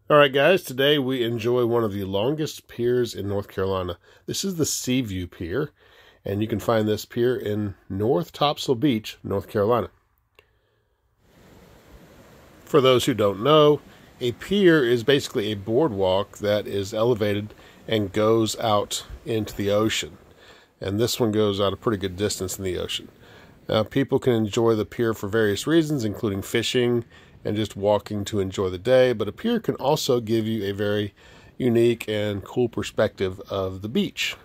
All right, guys, today we enjoy one of the longest piers in North Carolina. This is the Seaview Pier, and you can find this pier in North Topsail Beach, North Carolina. For those who don't know, a pier is basically a boardwalk that is elevated and goes out into the ocean. And this one goes out a pretty good distance in the ocean. Now, people can enjoy the pier for various reasons, including fishing and just walking to enjoy the day, but a pier can also give you a very unique and cool perspective of the beach.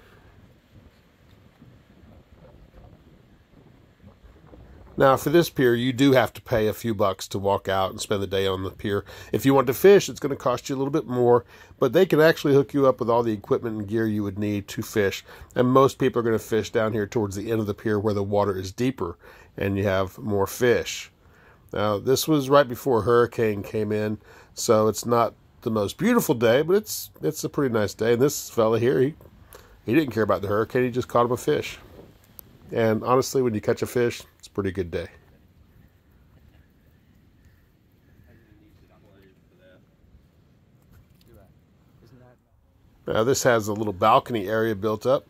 Now, for this pier, you do have to pay a few bucks to walk out and spend the day on the pier. If you want to fish, it's going to cost you a little bit more, but they can actually hook you up with all the equipment and gear you would need to fish. And most people are going to fish down here towards the end of the pier where the water is deeper and you have more fish. Now, this was right before a hurricane came in, so it's not the most beautiful day, but it's a pretty nice day. And this fella here, he didn't care about the hurricane. He just caught him a fish. And honestly, when you catch a fish, it's a pretty good day. Now, this has a little balcony area built up.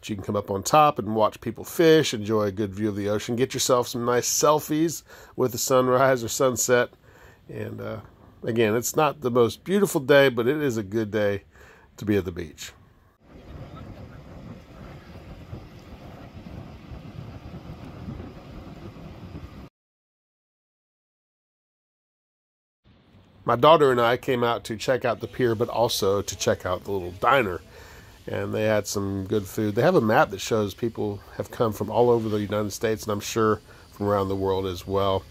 You can come up on top and watch people fish, enjoy a good view of the ocean, get yourself some nice selfies with the sunrise or sunset. And again, it's not the most beautiful day, but it is a good day to be at the beach. My daughter and I came out to check out the pier, but also to check out the little diner. And they had some good food. They have a map that shows people have come from all over the United States, and I'm sure from around the world as well.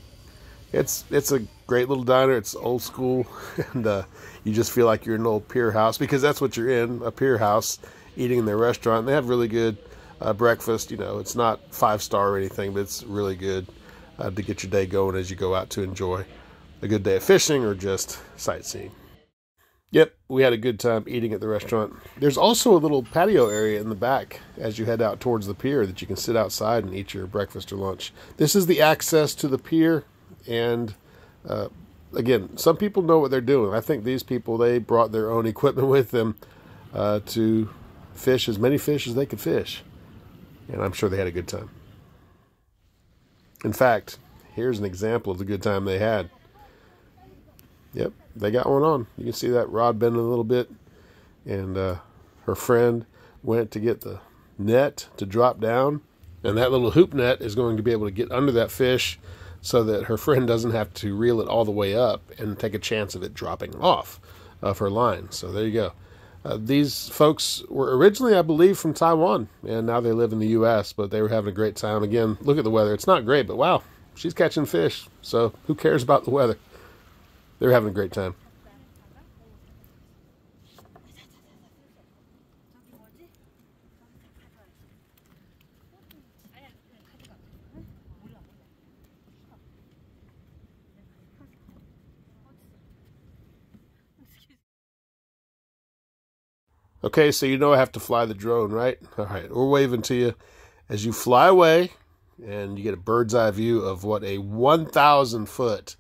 It's a great little diner. It's old school, and you just feel like you're in an old pier house, because that's what you're in, a pier house, eating in their restaurant. And they have really good breakfast. You know, it's not 5-star or anything, but it's really good to get your day going as you go out to enjoy a good day of fishing or just sightseeing. Yep, we had a good time eating at the restaurant. There's also a little patio area in the back as you head out towards the pier that you can sit outside and eat your breakfast or lunch. This is the access to the pier, and again, some people know what they're doing. I think these people, they brought their own equipment with them to fish as many fish as they could fish, and I'm sure they had a good time. In fact, here's an example of the good time they had. Yep, they got one on. You can see that rod bending a little bit. And her friend went to get the net to drop down. And that little hoop net is going to be able to get under that fish so that her friend doesn't have to reel it all the way up and take a chance of it dropping off of her line. So there you go. These folks were originally, I believe, from Taiwan. And now they live in the U.S., but they were having a great time. Again, look at the weather. It's not great, but wow, she's catching fish. So who cares about the weather? They're having a great time. Okay, so you know I have to fly the drone, right? All right, we're waving to you as you fly away, and you get a bird's eye view of what a 1,000-foot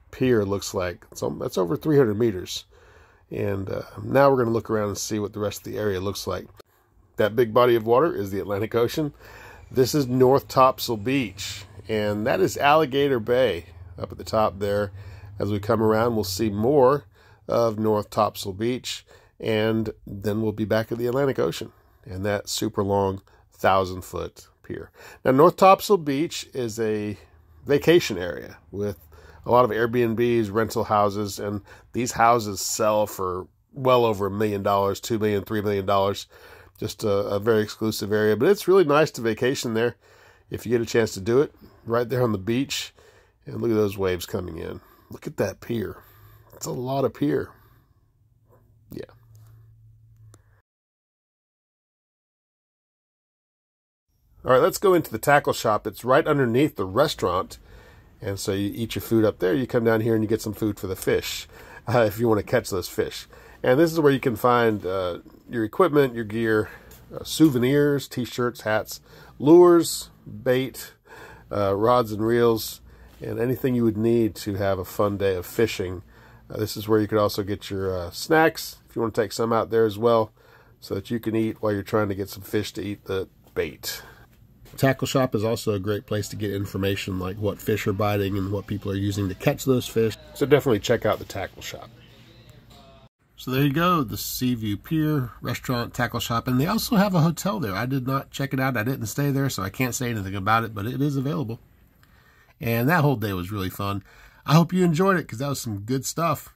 pier looks like. So that's over 300 meters. And now we're going to look around and see what the rest of the area looks like. That big body of water is the Atlantic Ocean. This is North Topsail Beach, and that is Alligator Bay up at the top there. As we come around, we'll see more of North Topsail Beach, and then we'll be back at the Atlantic Ocean and that super long 1,000-foot pier. Now, North Topsail Beach is a vacation area with a lot of Airbnbs, rental houses, and these houses sell for well over $1 million, $2 million, $3 million. Just a very exclusive area, but it's really nice to vacation there if you get a chance to do it right there on the beach. And look at those waves coming in. Look at that pier. It's a lot of pier. Yeah. All right, let's go into the tackle shop. It's right underneath the restaurant. And so you eat your food up there. You come down here and you get some food for the fish if you want to catch those fish. And this is where you can find your equipment, your gear, souvenirs, t-shirts, hats, lures, bait, rods and reels, and anything you would need to have a fun day of fishing This is where you could also get your snacks if you want to take some out there as well, so that you can eat while you're trying to get some fish to eat the bait. Tackle shop is also a great place to get information like what fish are biting and what people are using to catch those fish. So definitely check out the tackle shop. So there you go, the Seaview Pier restaurant, tackle shop, and they also have a hotel there. I did not check it out. I didn't stay there, so I can't say anything about it, but it is available. And that whole day was really fun. I hope you enjoyed it because that was some good stuff.